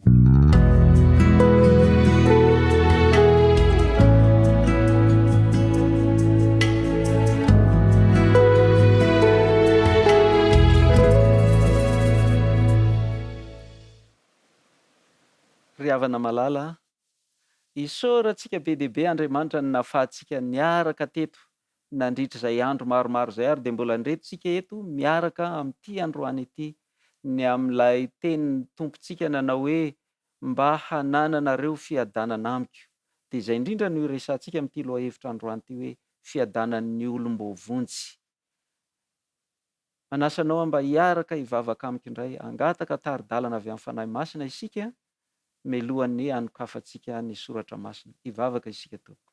Ry havana malala, isaorantsika be dehibe Andriamanitra ny nahafahantsika niaraka teto nandritra izay andro maromaro izay ary dia mbola ndretontsika eto miaraka amin'ity androany ity, ny amin'ilay tenin'ny tompontsika nanao hoe mba hanananareo fiadanana amiko. Dia izay indrindra no iresantsika amin'ity lohahevitra androany ity hoe fiadanan'ny olom-bovonjy. Manasanao mba hiaraka hivavaka amiko indray, hangataka tari-dalana avy amin'ny fanahy masina isika melohan'ny anokafantsika ny soratra masina. Hivavaka isika tompoko.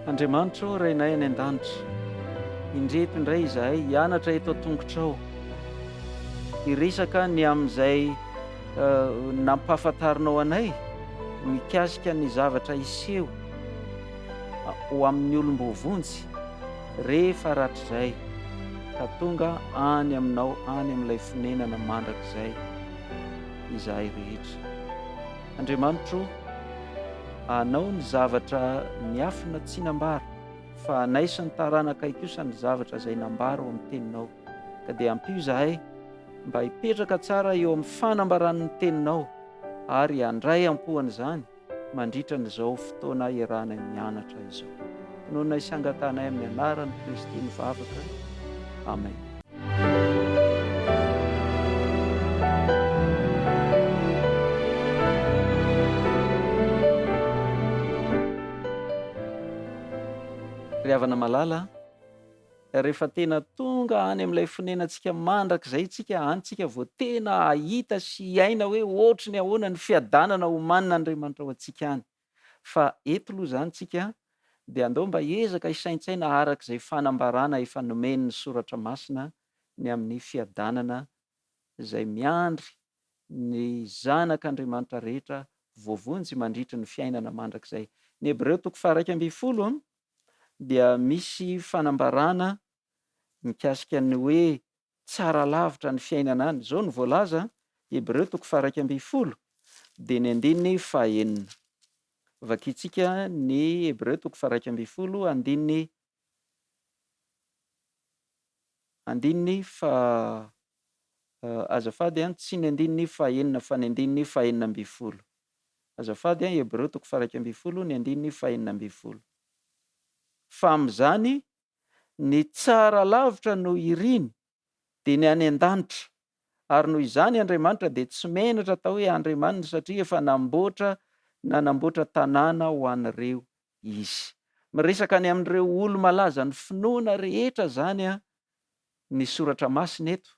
Andriamanitra, Rainay any an-danitra, indreto indray izahay hianatra eto an-tongotrao, hiresaka ny amin'izay nampahafantarinao anay mikasika ny zavatra iseho ho amin'ny olom-bovonjy rehefa ratr'izay ka tonga any aminao, any amin'ilay fonenana mandrakizay izahay rehetra. Andriamanitro, anao ny zavatra miafina tsy nambara, fa anay sy ny taranakay kosa ny zavatra izay nambara ao amin'ny teninao. Ka dia ampio izahay mba hipetraka tsara eo amin'ny fanambaran'ny teninao ary handray ampohan'izany mandritra n'izao fotoana iarahana mianatra izao. Nohona isangatanay amin'ny anaran'i Kristy mivavaka. Amen. Ry havana malala, rehefa tena tonga any amin'ilay fonenantsika mandrakizay tsika, antsika vao tena ahita sy hiaina hoe ohatry ny ahoana ny fiadanana omanina Andriamanitra ao antsika any. Fa eto aloha zany tsika dia andao mba hiezaka hisaintsaina arak'izay fanambarana efa nomen'ny soratra masina ny amin'ny fiadanana izay miandry ny zanak'Andriamanitra rehetra voavonjy mandritra ny fiainana mandrakizay. Ny Hebreo 1:10 dia misy fanambarana mikasika ny hoe tsara lavitra ny fiainana any. Izao no voalaza Hebreo 1:10 dia ny 9:9. Vakitsika ny Hebreo 1:10 andininy fa azafady tsy ny 9:9 fa ny 9:9. Azafady Hebreo 1:10 ny 9:9. Fa amin'izany ny tsara lavitra no iriny dia ny any an-danitra, ary noho izany Andriamanitra dia tsy menatra atao hoe Andriamanitra satria efa nanamboatra tanàna ho an'ireo izy. Miresaka any amin'ireo olo-malaza ny finoana rehetra zany ny soratra masina eto.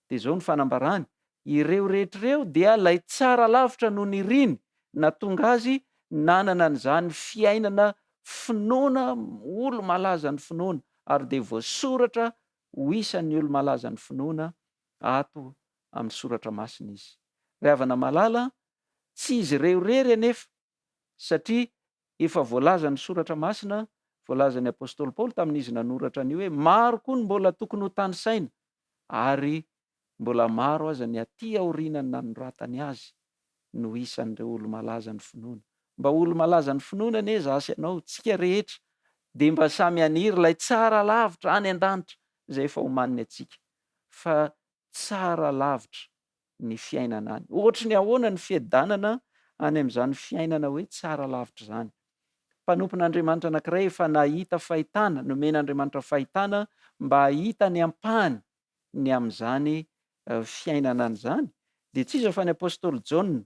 Dia izao ny fanambarany, ireo rehetrareo dia lay tsara lavitra no niriny natonga azy nanana an'izany fiainana finoana olo-malaza ny finoana, ary dia voasoratra ho isan'ny olo-malaza ny finoana ato amin'ny soratra masina izy. Ry havana malala, tsy izy ireo rery anefa, satria efa voalaza ny soratra masina, voalazan'ny apôstôly Paoly tamin'izy nanoratra an'io hoe maro koa ny mbola tokony ho tany saina, ary mbola maro aza ny aty aorianany nanoratany azy no isan'ireo olo-malaza ny finoana. Mba olo-malaza ny finoana anie zasy ianao, tsika rehetra, dia mba samy haniry ilay tsara lavitra any an-danitra izay efa homaniny atsika. Fa tsara lavitra ny fiainana any. Ohatry ny ahoana ny fiadanana any amin'izany fiainana hoe tsara lavitra izany. Mpanompon'Andriamanitra anankiray efa nahita fahitana, nomen'Andriamanitra fahitana mba hahita ny ampahany ny amin'izany fiainana an'izany. Dia tsy iza fa ny apôstôly Jaona.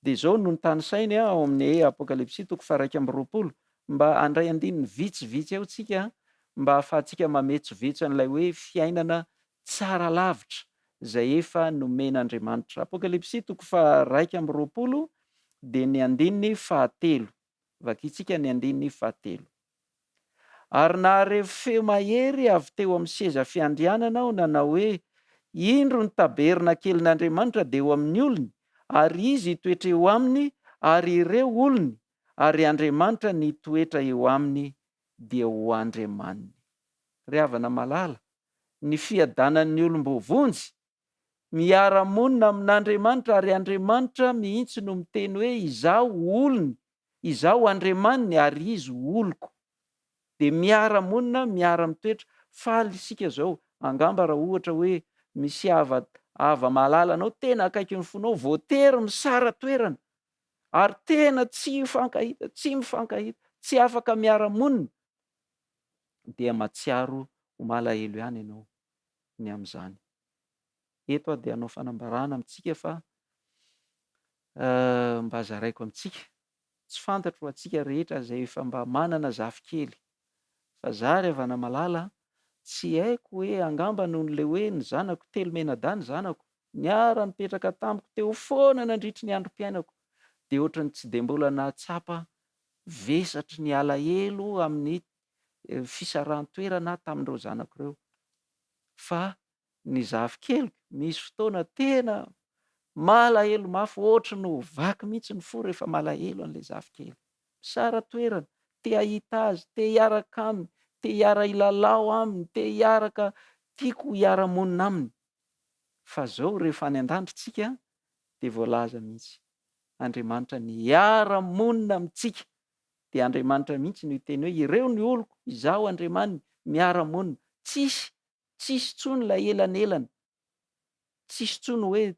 Dia izao no nitany sainy ao amin'ny Apokalipsy 1:20 mba handray andininy vitsivitsy ao tsika, mba ahafahantsika mametsovetso an'ilay hoe fiainana tsara lavitra izay efa nomen'Andriamanitra. Apokalipsy 1:20 dia ny andininy 9. Vakitsika ny andininy 9. Ary naharevo feo mahery avy teo amin'ny seza fiandrianana aho nanao hoe indro ny taberna kelin'Andriamanitra dia eo amin'ny olony, ary izy hitoetra eo aminy, ary ireo olony ary Andriamanitra ny toetra eo aminy dia ho Andriamaniny. Ry havana malala, ny fiadanan'ny olombovonjy miara-monina amin'Andriamanitra, ary Andriamanitra mihitsy no miteny hoe izaho olony, izaho Andriamaniny ary izy oloko. De miara-monina, miara-mitoetra. Faly isika zao, angamba raha ohatra hoe misy hava malala anao tena akaiky ny fonao, voatery misara toerana, ary tena tsy mifankahita, tsy afaka miara-monina, dia matsiaro ho malahelo ihany ianao ny amin'izany. Eto dia hanao fanambarana amintsika fa mba zaraiko amintsika, tsy fantatro ho antsika rehetra zay efa mba manana zafikely, fa za ry havana malala tsy haiko hoe angamba noho n'le hoe ny zanako telo menada ny zanako, niara nipetraka tamiko teo foana nandritry ny androm-piainako, de ohatrany tsy de mbola nahatsapa vesatry ny alahelo amin'ny fisaran-toerana tamin'ireo zanako ireo. Fa ny zafikely misy fotoana tena malahelo mafy, ohatry no vaky mihitsy ny fo rehefa malahelo an'le zafikely. Sara toerana, te hahita azy, te hiaraka aminy, te hiara ilalao aminy, te hiaraka, tiako hiara-monina aminy. Fa zao rehefa any an-danitra tsika de voalaza mihitsy Andriamanitra ny hiara-monina amintsika. De Andriamanitra mihitsy no teny hoe ireo ny oloko, izaho Andriamaniny miara-monina. Tsisy tsony ilay elanelana, tsisy tsony hoe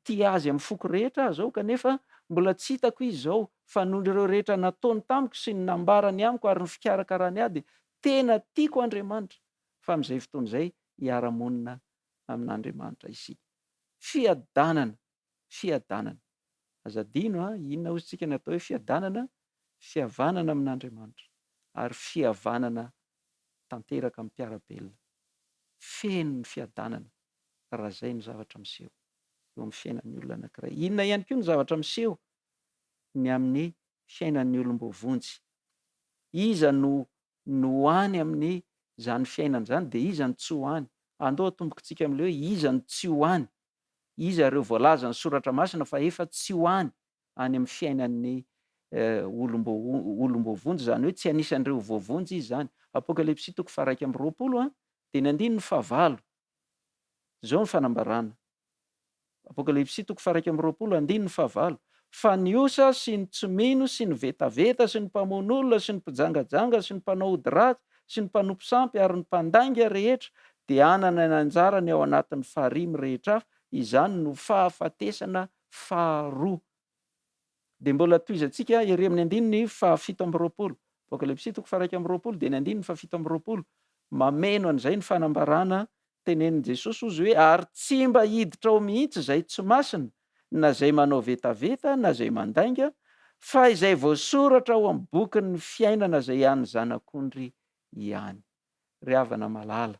tia azy amin'ny foko rehetra zao kanefa mbola tsy hitako izy zao, fa noho ireo rehetra nataony tamiko sy ny nambarany amiko ary ny fikarakarany ahy, de tena tiako Andriamanitra. Fa amin'izay fotoana izay hiara-monina amin'Andriamanitra isika. Fiadanana. Aza adino inona hozy tsika natao hoe fiadanana? Fihavanana amin'Andriamanitra ary fihavanana tanteraka amin'ny mpiarabelona. Feno ny fiadanana raha zay ny zavatra miseho eo amin'ny fiainan'ny olona anankiray. Inona ihany koa ny zavatra miseho ny amin'ny fiainan'ny olombovonjy? Iza no hany amin'ny zany fiainana zany, de iza no tsy hoany? Andao atombokantsika amin'le hoe iza no tsy hoany? Iza ireo voalaza ny soratra masina fa efa tsy hoany any amin'ny fiainan'ny olombovonjy, zany hoe tsy anisan'ireo voavonjy izy zany. Apokalipsy 1:20 de ny 9:9. Zao ny fanambarana. Apokalipsy 1:20, 9:9. Fa ny osa sy ny tsomino sy ny vetaveta sy ny mpamono'olona sy ny mpijangajanga sy ny mpanao ody ratsy sy ny mpanompo sampy ary ny mpandainga rehetra dia hanana ny anjarany ao anatin'ny faharimy rehetra, izany no fahafatesana faharoa. De mbola toizantsika ery amin'ny 7:20. Apokalipsy 1:20 de ny 7:20. Mameno an'izay ny fanambarana tenenin' Jesosy ozy hoe ary tsy mba hiditra ao mihitsy zay tsy masina, na zay manao vetaveta, na zay mandainga, fa izay voasoratra ao amin'ny bokin'ny fiainana zay an'ny zanak'ondry ihany. Ry havana malala,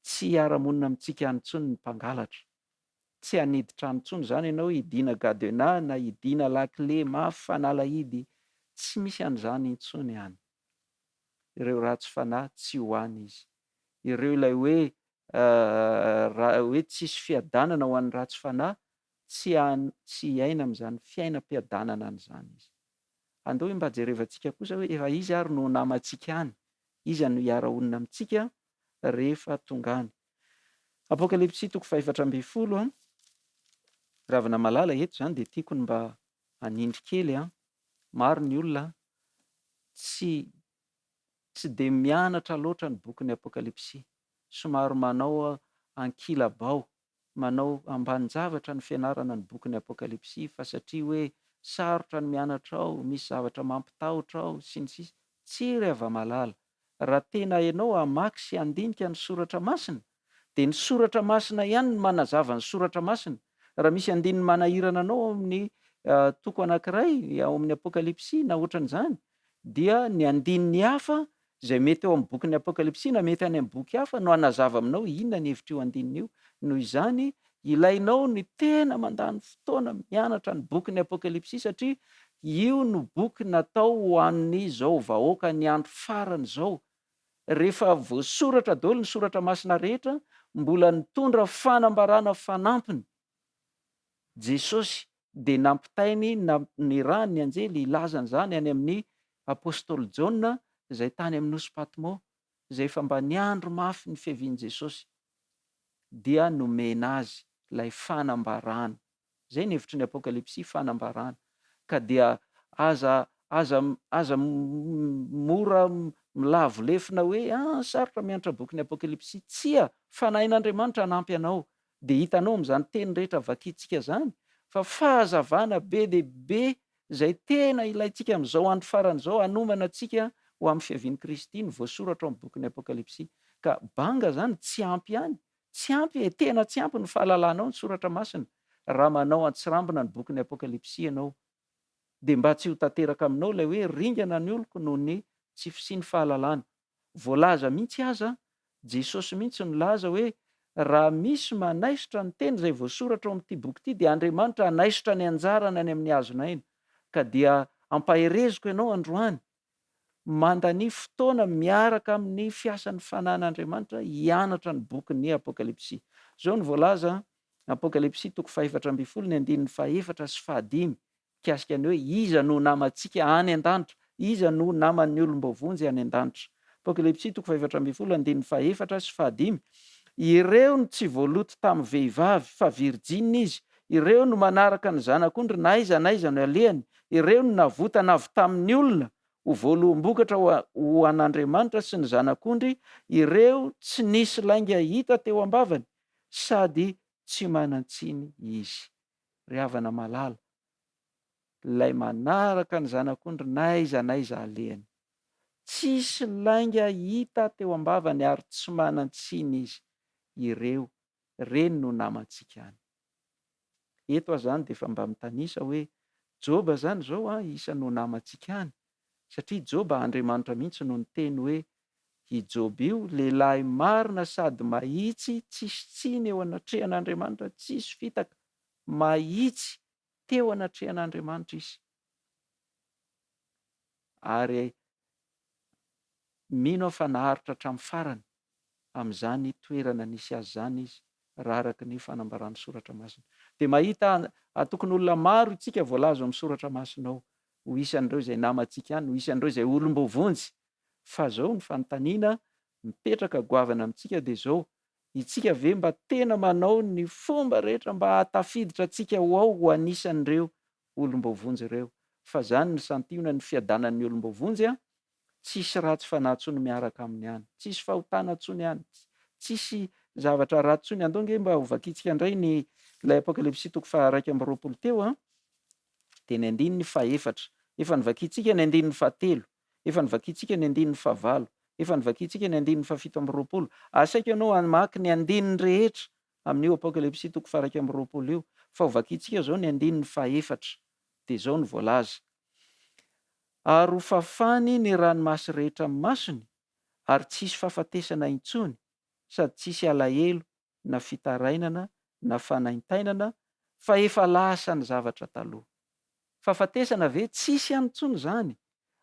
tsy hiara-monina amintsika any intsony ny mpangalatra, tsy haniditra any intsony zany ianao hidina gadena na hidina lakile mafy fanalahidy, tsy misy an'izany intsony any. Ireo ratsy fanahy tsy hoany izy. Ireo ilay hoe hoe tsisy fiadanana ho an'ny ratsy fanahy, tsy hiaina amin'izany fiainam-piadanana an'izany izy. Andao hoe mba jerevantsika kosa hoe efa izy ary no namantsika any, iza no hiara-onina amintsika rehefa tonga any. Apokalipsy 4:20. Ravana malala eto zany de tiako ny mba hanindry kely. Maro ny olona tsy de mianatra loatra ny bokin'ny Apokalipsy. Somary manao ankilabao, manao ambanin-javatra ny fianarana ny bokin'ny Apokalipsy, fa satria hoe sarotra ny mianatra ao, misy zavatra mampitahotra ao sy ny sisa. Tsy ry hava-malala. Raha tena ianao hamaky sy handinika ny soratra masina, de ny soratra masina ihany no manazava ny soratra masina. Raha misy andininy manahirana anao amin'ny toko anankiray ao amin'ny Apokalipsy na ohatran'izany, dia ny andininy hafa zay mety ao amin'ny bokin'ny Apokalipsy na mety any amin'ny boky hafa no hanazava aminao inona ny hevitra io andininy io. Noho izany ilainao ny tena mandany fotoana mianatra ny bokin'ny Apokalipsy, satria io no boky natao ho an'izao vahoaka ny andro farany zao. Rehefa voasoratra daholo ny soratra masina rehetra, mbola nitondra fanambarana fanampiny Jesosy dia nampitainy ny rany ny anjely ilazany zany any amin'ny apôstôly Jaona izay tany amin'ny nosy Patmo, izay efa mba niandro mafy ny fiavian'i Jesosy, dia nomena azy ilay fanambarana. Zay ny hevitry ny Apokalipsy, fanambarana. Ka dia aza mora milavo lefina hoe sarotra mianatra boky ny Apokalipsy. Tsia, fanahin'Andriamanitra hanampy anao. Dia hitanao amin'izany teny rehetra vakiantsika zany fa fahazavana be dia be izay tena ilayntsika amin'izao andro faran'izao hanomana antsika ho amin'ny fiavian'i Kristy ny voasoratra ao amin'ny boky ny Apokalipsy. Ka banga zany tsy ampy ihany, tsy ampy, tena tsy ampy ny fahalalànao ny soratra masina raha manao antsirambina ny boky ny Apokalipsy ianao. Dia mba tsy ho tanteraka aminao ilay hoe ringana ny oloko noho ny tsy fisiany fahalalàna. Voalaza mihitsy aza, Jesosy mihitsy nilaza hoe raha misy manaisitra ny teny izay voasoratra ao amin'ity boky ity dia Andriamanitra hanaisitra ny anjarana any amin'ny hazona iny. Ka dia ampahereziko ianao androany mandany fotoana miaraka amin'ny fiasan'ny fanan'Andriamanitra hianatra ny boky ny Apokalipsy. Zao ny voalaza Apokalipsy 4:7 ny andininy 4 sy 5 mikasika ny hoe iza no namantsika any an-danitra, iza no naman'ny olombovonjy any an-danitra. Apokalipsy 4:7 andininy 4 sy 5. Ireo no tsy voaloto tamin'ny vehivavy fa virjina izy, ireo no manaraka ny zanak'ondry na aiza no alehany, ireo no navotana avy tamin'ny olona ho voaloam-bokatra ho an'Andriamanitra sy ny zanak'ondry, ireo tsy nisy lainga hita teo am-bavany sady tsy manan-tsiny izy. Ry havana malala, ilay manaraka ny zanak'ondry na aiza alehany, tsisy lainga hita teo am-bavany ary tsy manan-tsiny izy, ireo reny no namantsika any. Eto zany dia efa mba mitanisa hoe Joba zany zao isany ho namantsika any, satria Joba Andriamanitra mihitsy no niteny hoe i Joba io lehilahy marina sady mahitsy, tsisy tsiny eo anatrehan'Andriamanitra, tsisy fitaka, mahitsy teo anatrehan'Andriamanitra izy. Ary mino fa naharitra hatramin'ny farany amin'izany toerana nisy azy zany izy, raha araka ny fanambaran'ny soratra masina. Dia mahita tokony olona maro itsika voalaza amin'ny soratra masina ao, ho isan'ireo izay namantsika any, ho isan'ireo izay olombovonjy. Fa zao ny fanontaniana mipetraka goavana amintsika dia zao, itsika ve mba tena manao ny fomba rehetra mba hatafiditra antsika ho anisan'ireo olombovonjy ireo? Fa zany ny santiona ny fiadanan'ny olombovonjy, tsisy ratsy fanahy intsony miaraka aminy any, tsisy fahotana intsony any, tsisy zavatra ratsy intsony. Andao nge mba ho vakiantsika indray ny ilay Apokalipsy 1:20 teo dia ny andininy 4, efa nivakiantsika ny andininy 7, efa nivakiantsika ny andininy 9, efa nivakiantsika ny andininy 17. Asaiko ianao hamaky ny andininy rehetra amin'io Apokalipsy 1:20 io, fa ho vakiantsika zao ny andininy 4 dia zao ny voalaza: ary ho fafany ny ranomasy rehetra amin'ny masony, ary tsisy fahafatesana intsony, sady tsisy alahelo na fitarainana na fanaintainana, fa efa lasa ny zavatra taloha. Fahafatesana ve? Tsisy ihany intsony zany.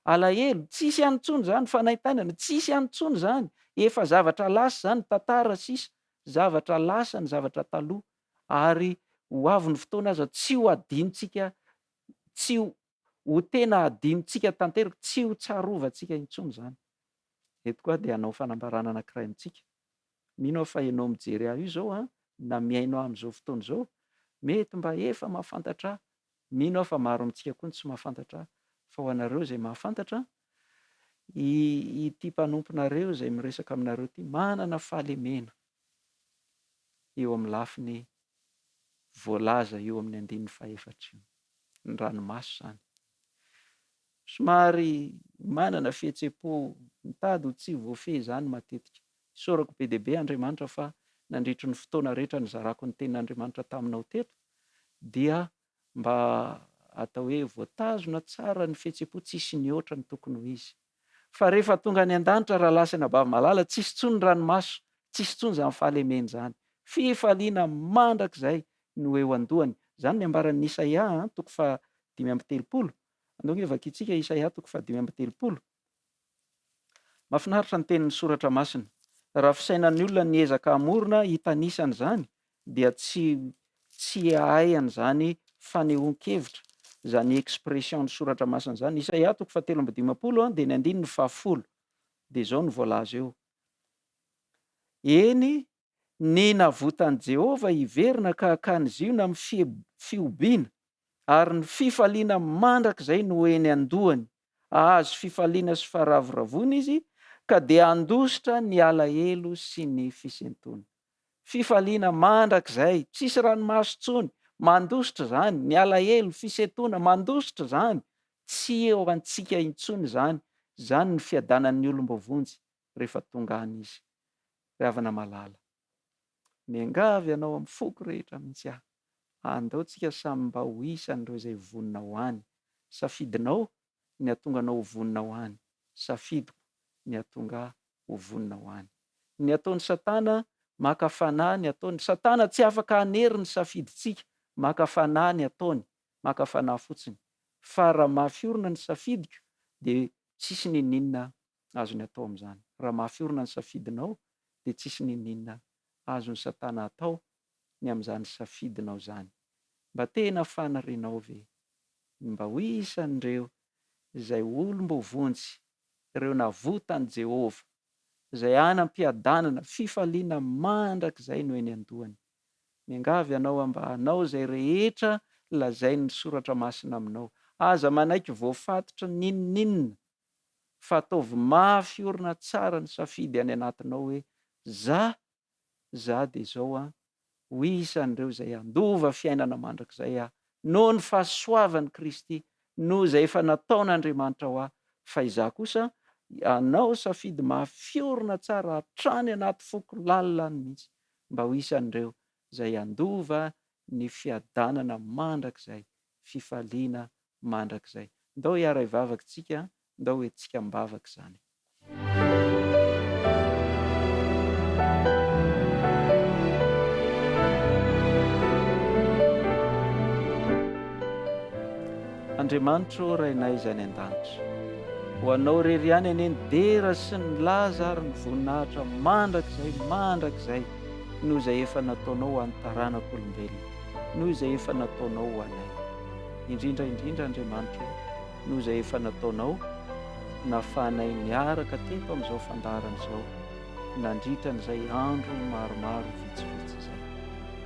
Alahelo? Tsisy ihany intsony zany. Fanaintainana? Tsisy ihany intsony zany. Efa zavatra lasa zany, tantara sisa, zavatra lasa ny zavatra taloha, ary ho avy ny fotoana aza tsy ho adinontsika, tsy ho tena adinontsika tanteraka, tsy ho tsarovantsika intsony zany. Eto koa dia hanao fanambarana anankiray amintsika. Mino fa ianao mijery ahy io zao na miainao amin'izao fotoana izao, mety mba efa mahafantatra. Mino fa maro amintsika koa ny tsy mahafantatra, fa ho anareo izay mahafantatra, ity mpanomponareo izay miresaka aminareo ity manana fahalemena eo amin'ny lafiny voalaza eo amin'ny andininy 4 ny ranomaso zany. Somary manana fihetseham-po mitady ho tsy voafehy zany matetika. Isaorako be dia be Andriamanitra fa nandritry ny fotoana rehetra nizarako ny tenin'Andriamanitra taminao teto dia mba atao hoe voatazona tsara ny fihetseham-po, tsisy ny oatra ny tokony ho izy. Fa rehefa tonga any an-danitra raha lasa ny abavy malala, tsisy tsony ranomaso, tsisy tsony zany fahalemena zany. Fifaliana mandrakizay no eo andohany. Zany ny ambaran'ny Isaia 5:30. Andao nge vakiantsika Isaia 5:30. Mahafinaritra ny tenin'ny soratra masina. Raha fisainan'ny olona niezaka hamorona hitanisany zany, dia tsy ahaiany zany fanehoan-kevitra, zany expression ny soratra masina zany. Isaia 7:20 dia ny 9:10 dia zao ny voalaza eo. Eny ny navotan'i Jehova hiverina ka hakany-ziona amin'ny fiobiana, ary ny fifaliana mandrakizay no eny andohany. Ahazo fifaliana sy faharavoravoana izy, ka dia andositra ny alahelo sy ny fisentona. Fifaliana mandrakizay, tsisy ranomaso intsony, mandositra zany. Ny alahelo, fisentona, mandositra zany. Tsy eo antsika intsony zany. Zany ny fiadanan'ny olombavonjy rehefa tonga any izy. Ravana malala. Miangavy ianao amin'ny foko rehetra mihitsy aho. Andao tsika samy mba ho isan'ireo izay vonina ho any. Safidinao ny atonganao ho vonina ho any. Safidiko ny atonga ho vonina ho any. Ny ataon'ny Satana maka fanahy ny ataony. Satana tsy afaka hanery ny safiditsika. Maka fanahy ny ataony. Maka fanahy fotsiny. Fa raha mafiorina ny safidiko dia tsisy ninina azony atao amin'izany. Raha mafiorina ny safidinao dia tsisy ninina azony Satana atao ny amin'izany safidinao zany. Mba tena fanarenao ve? Mba ho isan'ireo izay olombavonjy, ireo navotan'i Jehova, izay anam-piadanana, fifaliana mandrakizay no eny andohany. Miangavy ianao mba hanao izay rehetra lazain'ny soratra masina aminao. Aza manaiky voafatotra ninina, fa ataovy mafiorina tsara ny safidy any anatinao hoe za dia zao ho isan'ireo izay andova fiainana mandrakizay noho ny fahasoavan'i Kristy, noho izay efa nataon'Andriamanitra ho aho. Fa izaho kosa anao safidy mafiorina tsara hatrany anaty foko lalina mihitsy, mba ho isan'ireo izay andova ny fiadanana mandrakizay, fifaliana mandrakizay. Ndao hiara hivavaka tsika, ndao hoentsika mibavaka izany. Andriamanitro rainay izany an-danitra, ho anao rery ihany eny ny dera sy ny laza ary ny voninahitra mandrakizay noho izay efa nataonao ho an'ny taranak'olombelona, noho izay efa nataonao ho anay. Indrindra Andriamanitro, noho izay efa nataonao nahafahanay niaraka teto amin'izao fandaharana izao, nandritra n'izay andro maromaro vitsivitsy izay.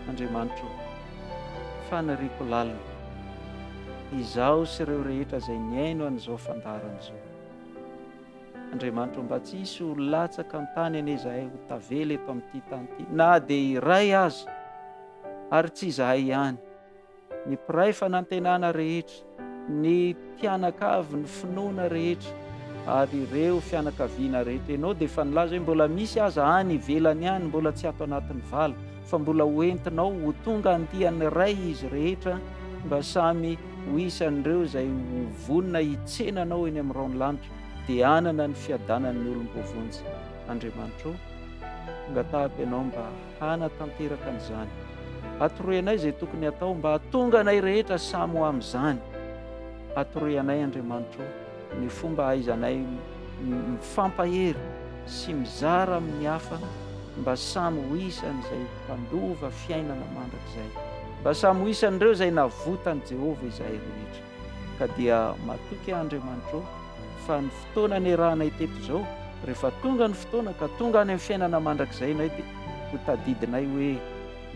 Andriamanitro, fanariako lalina izaho sy ireo rehetra izay niaino an'izao fandaharana izao. Andriamanitro, mba tsy hisy ho latsaka an-tany anie izahay ho tavela eto amin'ity tany ity, na dia iray aza, ary tsy izahay ihany, ny mpiray fanantenana rehetra, ny mpianakavy, ny finoana rehetra, ary ireo fianakaviana rehetra. Ianao dia efa nilaza hoe mbola misy aza any ivelany any, mbola tsy ato anatin'ny vala, fa mbola hoentinao ho tonga andian'ny ray izy rehetra, mba samy ho isan'ireo izay ho vonina hitsenanao eny amin'ny raonalanitra, dia anana ny fiadanan'ny olombavonjy. Andriamanitro, angatahako ianao mba hanatanteraka an'izany. Atoroy anay izay tokony atao mba hatonga anay rehetra samy ho amin'izany. Atoroy anay Andriamanitro ny fomba ahaizanay mifampahery sy mizara amin'ny hafa, mba samy ho isan'izay mpandova fiainana mandrakizay, mba samy ho isan'ireo izay navotan'i Jehova izahay rehetra. Ka dia matoky Andriamanitro fa ny fotoana niarahanay teto izao, rehefa tonga ny fotoana ka tonga any amin'ny fiainana mandrakizay nay, dia ho tadidinay hoe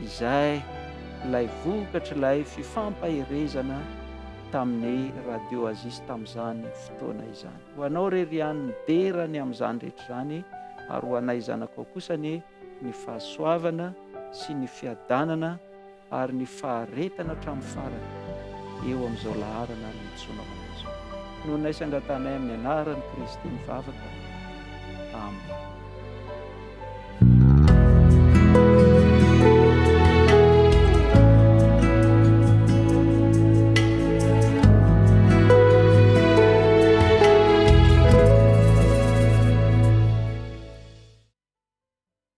izay ilay vokatra, ilay fifampaherezana tamin'ny radio Aziz tamin'izany fotoana izany. Ho anao rery ihany niderany amin'izany rehetra izany, ary ho anay zanakao kosa ny fahasoavana sy ny fiadanana ary ny faharetana hatramin'ny farany eo amin'izao laharana nitsoina amin'izao. Noho nay sangatanay amin'ny anaran'i Kristy mivavaka. Amen.